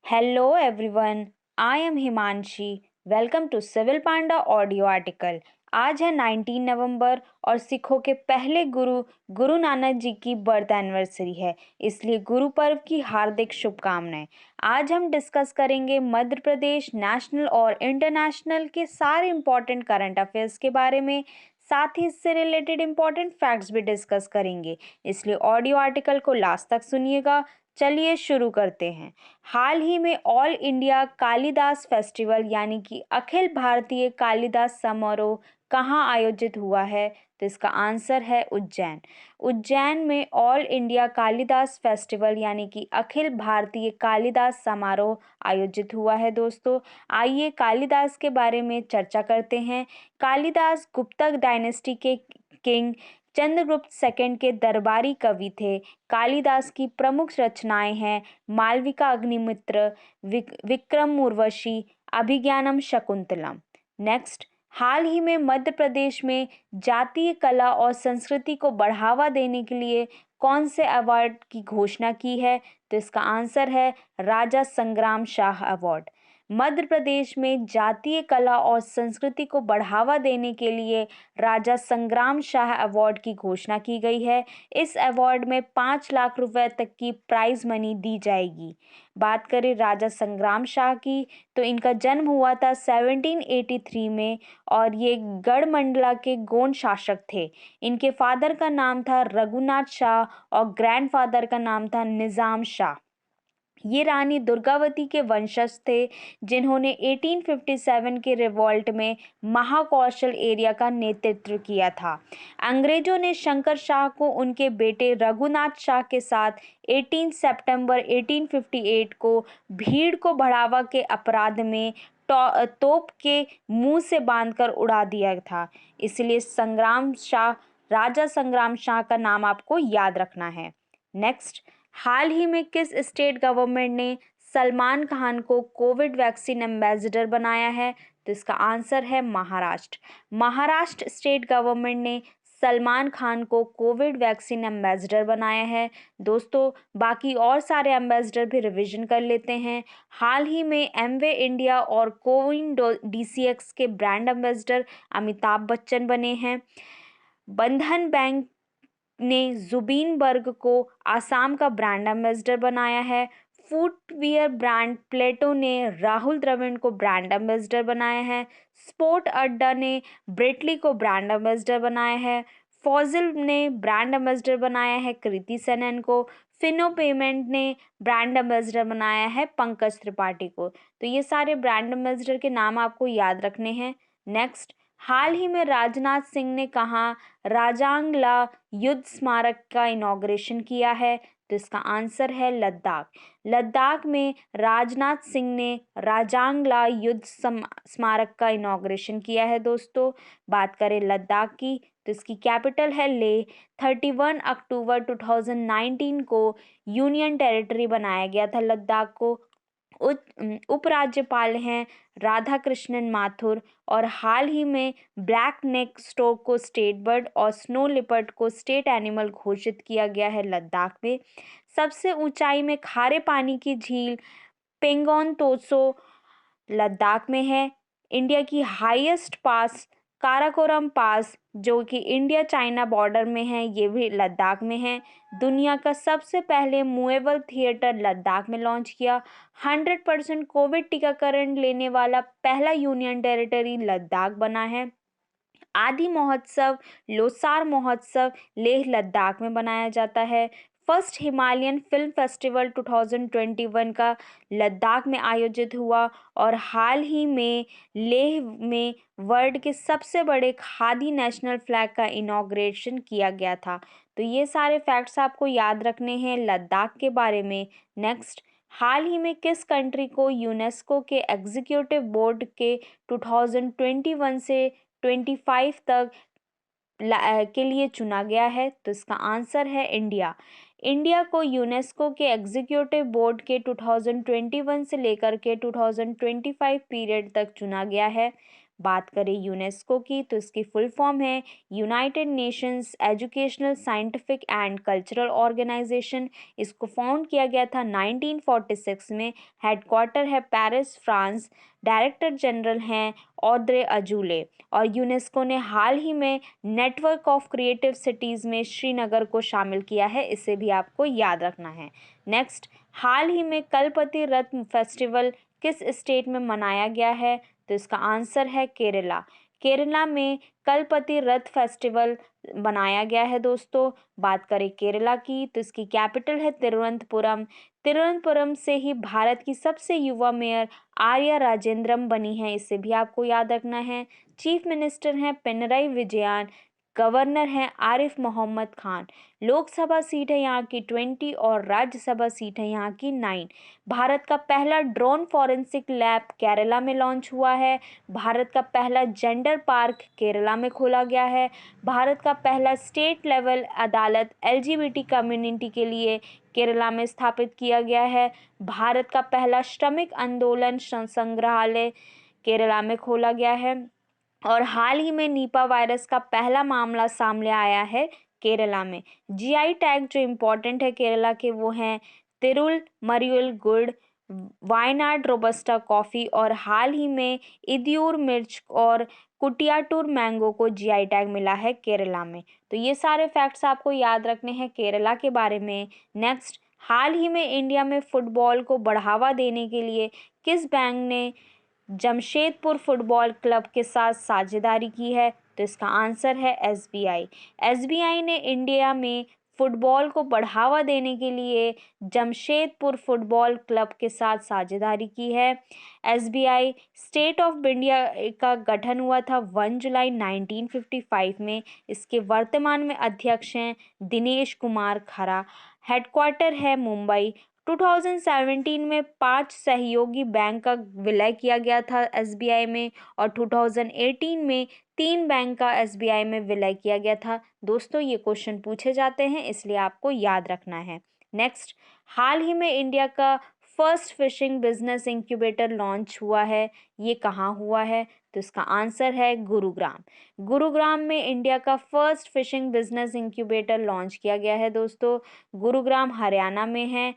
Hello everyone, I am Himanshi. Welcome to Civil Panda audio article. आज है 19 नवंबर और सिखों के पहले गुरु गुरु नानक जी की बर्थ एनिवर्सरी है, इसलिए गुरु पर्व की हार्दिक शुभकामनाएं। आज हम डिस्कस करेंगे मध्य प्रदेश नेशनल और इंटरनेशनल के सारे इंपॉर्टेंट करंट अफेयर्स के बारे में, साथ ही इससे रिलेटेड इंपॉर्टेंट फैक्ट्स भी डिस्कस करेंगे, इसलिए ऑडियो आर्टिकल को लास्ट तक सुनिएगा। चलिए शुरू करते हैं। हाल ही में ऑल इंडिया कालिदास फेस्टिवल यानी कि अखिल भारतीय कालिदास समारोह कहाँ आयोजित हुआ है? तो इसका आंसर है उज्जैन। उज्जैन में ऑल इंडिया कालिदास फेस्टिवल यानी कि अखिल भारतीय कालिदास समारोह आयोजित हुआ है। दोस्तों, आइए कालिदास के बारे में चर्चा करते हैं। कालिदास गुप्तक डायनेस्टी के किंग चंद्रगुप्त सेकंड के दरबारी कवि थे। कालिदास की प्रमुख रचनाएं हैं मालविका अग्निमित्र, विक्रम उर्वशी, अभिज्ञानम शकुंतलम। नेक्स्ट, हाल ही में मध्य प्रदेश में जातीय कला और संस्कृति को बढ़ावा देने के लिए कौन से अवार्ड की घोषणा की है? तो इसका आंसर है राजा संग्राम शाह अवार्ड। मध्य प्रदेश में जातीय कला और संस्कृति को बढ़ावा देने के लिए राजा संग्राम शाह अवार्ड की घोषणा की गई है। इस अवार्ड में 5 लाख रुपए तक की प्राइज मनी दी जाएगी। बात करें राजा संग्राम शाह की, तो इनका जन्म हुआ था 1783 में और ये गढ़मंडला के गोंड शासक थे। इनके फादर का नाम था रघुनाथ शाह और ग्रैंडफादर का नाम था निज़ाम शाह। ये रानी दुर्गावती के वंशज थे, जिन्होंने 1857 के रिवॉल्ट में महाकौशल एरिया का नेतृत्व किया था। अंग्रेजों ने शंकर शाह को उनके बेटे रघुनाथ शाह के साथ 18 सितंबर 1858 को भीड़ को बढ़ावा के अपराध में तोप के मुंह से बांधकर उड़ा दिया था। इसलिए राजा संग्राम शाह का नाम आपको याद रखना है। नेक्स्ट, हाल ही में किस स्टेट गवर्नमेंट ने सलमान खान को कोविड वैक्सीन एम्बेसडर बनाया है? तो इसका आंसर है महाराष्ट्र। महाराष्ट्र स्टेट गवर्नमेंट ने सलमान खान को कोविड वैक्सीन एम्बेसडर बनाया है। दोस्तों, बाकी और सारे एम्बेसडर भी रिवीजन कर लेते हैं। हाल ही में एमवे इंडिया और कोविन डीसीएक्स के ब्रांड एम्बेसडर अमिताभ बच्चन बने हैं। बंधन बैंक ने जुबीन बर्ग को आसाम का ब्रांड एम्बेसडर बनाया है। फुटवियर ब्रांड प्लेटो ने राहुल द्रविड़ को ब्रांड एम्बेसडर बनाया है। स्पोर्ट अड्डा ने ब्रेटली को ब्रांड एम्बेसडर बनाया है। फॉजिल ने ब्रांड एम्बेसडर बनाया है कृति सेनन को। फिनो पेमेंट ने ब्रांड एम्बेसडर बनाया है पंकज त्रिपाठी को। तो ये सारे ब्रांड एम्बेसडर के नाम आपको याद रखने हैं। नेक्स्ट, हाल ही में राजनाथ सिंह ने कहा राजांगला युद्ध स्मारक का इनॉग्रेशन किया है? तो इसका आंसर है लद्दाख। लद्दाख में राजनाथ सिंह ने राजांगला युद्ध स्मारक का इनॉग्रेशन किया है। दोस्तों, बात करें लद्दाख की, तो इसकी कैपिटल है लेह। 31 अक्टूबर 2019 को यूनियन टेरिटरी बनाया गया था लद्दाख को। उपराज्यपाल हैं राधा कृष्णन माथुर और हाल ही में ब्लैक नेक स्टोक को स्टेट बर्ड और स्नो लिपर्ड को स्टेट एनिमल घोषित किया गया है लद्दाख में। सबसे ऊंचाई में खारे पानी की झील पेंगोंग त्सो लद्दाख में है। इंडिया की हाईएस्ट पास काराकोरम पास, जो कि इंडिया चाइना बॉर्डर में है, ये भी लद्दाख में है। दुनिया का सबसे पहले मूवेबल थिएटर लद्दाख में लॉन्च किया। 100% कोविड टीकाकरण लेने वाला पहला यूनियन टेरिटरी लद्दाख बना है। आदि महोत्सव लोसार महोत्सव लेह लद्दाख में बनाया जाता है। फर्स्ट हिमालयन फिल्म फेस्टिवल 2021 का लद्दाख में आयोजित हुआ और हाल ही में लेह में वर्ल्ड के सबसे बड़े खादी नेशनल फ्लैग का इनॉग्रेशन किया गया था। तो ये सारे फैक्ट्स आपको याद रखने हैं लद्दाख के बारे में। नेक्स्ट, हाल ही में किस कंट्री को यूनेस्को के एग्जीक्यूटिव बोर्ड के 2021 से 25 तक के लिए चुना गया है? तो इसका आंसर है इंडिया। इंडिया को यूनेस्को के एग्जीक्यूटिव बोर्ड के 2021 से लेकर के 2025 पीरियड तक चुना गया है। बात करें यूनेस्को की तो इसकी फुल फॉर्म है United Nations Educational Scientific and Cultural Organization. इसको फाउंड किया गया था 1946 में। हेडक्वार्टर है पेरिस, फ्रांस। डायरेक्टर जनरल हैं ऑद्रे अजूले। और यूनेस्को ने हाल ही में नेटवर्क ऑफ क्रिएटिव सिटीज़ में श्रीनगर को शामिल किया है, इसे भी आपको याद रखना है। नेक्स्ट, हाल ही में कलपति रथ फेस्टिवल किस स्टेट में मनाया गया है? तो इसका आंसर है केरला। केरला में कलपति रथ फेस्टिवल मनाया गया है दोस्तों। बात करें केरला की तो इसकी कैपिटल है तिरुवनंतपुरम। तिरुवनंतपुरम से ही भारत की सबसे युवा मेयर आर्या राजेंद्रम बनी है, इसे भी आपको याद रखना है। चीफ मिनिस्टर हैं पिनरई विजयन। गवर्नर हैं आरिफ मोहम्मद खान। लोकसभा सीट है यहाँ की 20 और राज्यसभा सीट है यहाँ की 9। भारत का पहला ड्रोन फॉरेंसिक लैब केरला में लॉन्च हुआ है। भारत का पहला जेंडर पार्क केरला में खोला गया है। भारत का पहला स्टेट लेवल अदालत एलजीबीटी कम्युनिटी के लिए केरला में स्थापित किया गया है। भारत का पहला श्रमिक आंदोलन संग्रहालय केरला में खोला गया है। और हाल ही में नीपा वायरस का पहला मामला सामने आया है केरला में। जीआई टैग जो इम्पोर्टेंट है केरला के वो हैं तिरुल मरियुल गुड़, वायनाड रोबस्टा कॉफ़ी और हाल ही में इदियूर मिर्च और कुटियाटूर मैंगो को जीआई टैग मिला है केरला में। तो ये सारे फैक्ट्स आपको याद रखने हैं केरला के बारे में। नेक्स्ट, हाल ही में इंडिया में फुटबॉल को बढ़ावा देने के लिए किस बैंक ने जमशेदपुर फुटबॉल क्लब के साथ साझेदारी की है? तो इसका आंसर है एसबीआई। एसबीआई ने इंडिया में फुटबॉल को बढ़ावा देने के लिए जमशेदपुर फुटबॉल क्लब के साथ साझेदारी की है। एसबीआई स्टेट ऑफ इंडिया का गठन हुआ था 1 जुलाई 1955 में। इसके वर्तमान में अध्यक्ष हैं दिनेश कुमार खरा। हेडक्वार्टर है मुंबई। 2017 में 5 सहयोगी बैंक का विलय किया गया था एसबीआई में और 2018 में 3 बैंक का एसबीआई में विलय किया गया था। दोस्तों ये क्वेश्चन पूछे जाते हैं इसलिए आपको याद रखना है। नेक्स्ट, हाल ही में इंडिया का first fishing business incubator launch हुआ है, ये कहाँ हुआ है? तो इसका आंसर है गुरुग्राम। गुरुग्राम में इंडिया का first fishing business incubator launch किया गया है दोस्तों। गुरुग्राम हरियाणा में है।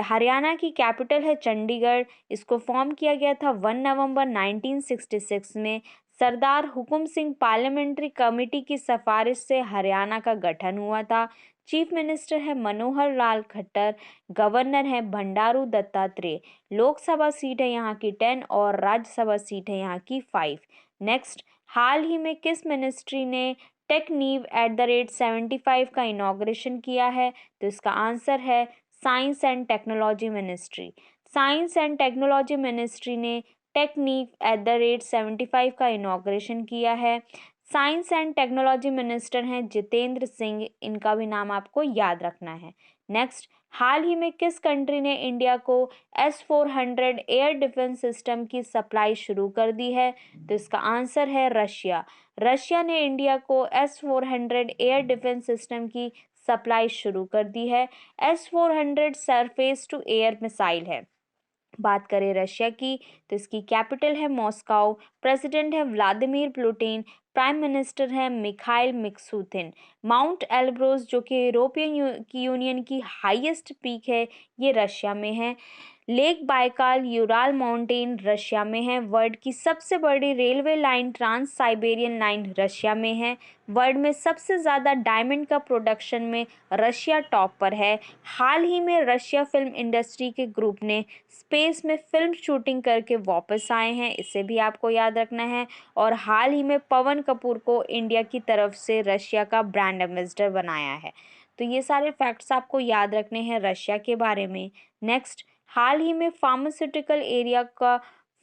हरियाणा की कैपिटल है चंडीगढ़। इसको फॉर्म किया गया था 1 नवंबर 1966 में। सरदार हुकुम सिंह पार्लियामेंट्री कमेटी की सिफारिश से हरियाणा का गठन हुआ था। चीफ मिनिस्टर है मनोहर लाल खट्टर। गवर्नर है बंडारू दत्तात्रेय। लोकसभा सीट है यहाँ की 10 और राज्यसभा सीट है यहाँ की 5। नेक्स्ट, हाल ही में किस मिनिस्ट्री ने टेकनीव@75 का इनॉग्रेशन किया है? तो इसका आंसर है science and technology ministry. Science and technology ministry ने टेकनीव@75 का इनॉग्रेशन किया है। साइंस एंड टेक्नोलॉजी मिनिस्टर हैं जितेंद्र सिंह, इनका भी नाम आपको याद रखना है। नेक्स्ट, हाल ही में किस कंट्री ने इंडिया को S-400 एयर डिफेंस सिस्टम की सप्लाई शुरू कर दी है? तो इसका आंसर है रशिया। रशिया ने इंडिया को S-400 एयर डिफेंस सिस्टम की सप्लाई शुरू कर दी है। S-400 surface to air missile है। बात करें रशिया की तो इसकी कैपिटल है मॉस्को। प्रेसिडेंट है व्लादिमीर पुतिन। प्राइम मिनिस्टर है मिखाइल मिक्सुथिन। माउंट एल्ब्रोस जो कि यूरोपियन यूनियन की हाईएस्ट पीक है, ये रशिया में है। Lake Baikal Ural mountain Russia में है। वर्ल्ड की सबसे बड़ी railway line trans Siberian line Russia में है। वर्ल्ड में सबसे ज़्यादा डायमंड का प्रोडक्शन में रशिया टॉप पर है। हाल ही में रशिया फिल्म इंडस्ट्री के ग्रुप ने स्पेस में फिल्म शूटिंग करके वापस आए हैं, इसे भी आपको याद रखना है। और हाल ही में पवन कपूर को इंडिया की तरफ से रशिया का ब्रांड एम्बेसडर बनाया है। तो ये सारे फैक्ट्स आपको याद रखने हैं रशिया के बारे में। नेक्स्ट, हाल ही में फार्मास्यूटिकल एरिया का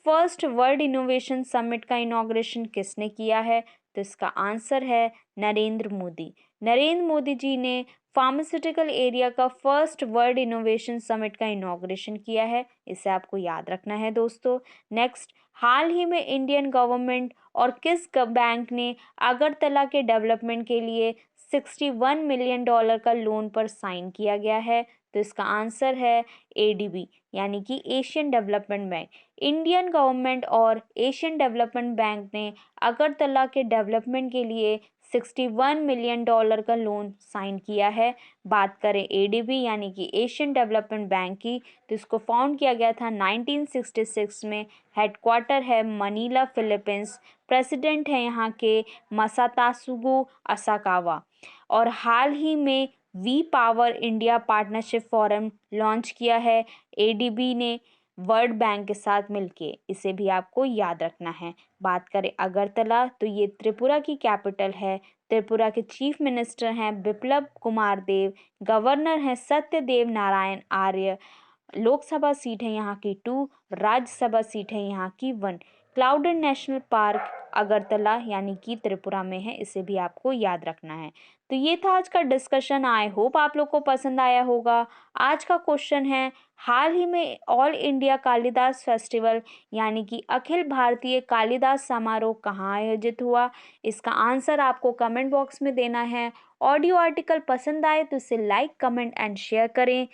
फर्स्ट वर्ल्ड इनोवेशन समिट का इनॉग्रेशन किसने किया है? तो इसका आंसर है नरेंद्र मोदी। नरेंद्र मोदी जी ने फार्मास्यूटिकल एरिया का फर्स्ट वर्ल्ड इनोवेशन समिट का इनॉग्रेशन किया है, इसे आपको याद रखना है दोस्तों। नेक्स्ट, हाल ही में इंडियन गवर्नमेंट और किस बैंक ने अगरतला के डेवलपमेंट के लिए $61 मिलियन का लोन पर साइन किया गया है? तो इसका आंसर है एडीबी यानी कि Asian development bank. Indian government और एशियन डेवलपमेंट बैंक ने अगरतला के डेवलपमेंट के लिए $61 मिलियन का लोन साइन किया है। बात करें एडीबी यानी कि एशियन डेवलपमेंट बैंक की, तो इसको फाउंड किया गया था 1966 में। हेडक्वार्टर है मनीला, फिलीपींस। प्रेसिडेंट है यहाँ के मसातासुगु असाकावा। और हाल ही में we power India partnership forum launch किया है एडीबी ने वर्ल्ड बैंक के साथ मिलके, इसे भी आपको याद रखना है। बात करें अगरतला, तो ये त्रिपुरा की कैपिटल है। त्रिपुरा के चीफ मिनिस्टर हैं बिप्लब कुमार देव। गवर्नर हैं सत्यदेव नारायण आर्य। लोकसभा सीट है यहाँ की 2, राज्यसभा सीट है यहाँ की 1। क्लाउडेड नेशनल पार्क अगरतला यानी कि त्रिपुरा में है, इसे भी आपको याद रखना है। तो ये था आज का डिस्कशन। आई होप आप लोग को पसंद आया होगा। आज का क्वेश्चन है, हाल ही में ऑल इंडिया कालिदास फेस्टिवल यानी कि अखिल भारतीय कालिदास समारोह कहाँ आयोजित हुआ? इसका आंसर आपको कमेंट बॉक्स में देना है। ऑडियो आर्टिकल पसंद आए तो इसे लाइक, कमेंट एंड शेयर करें।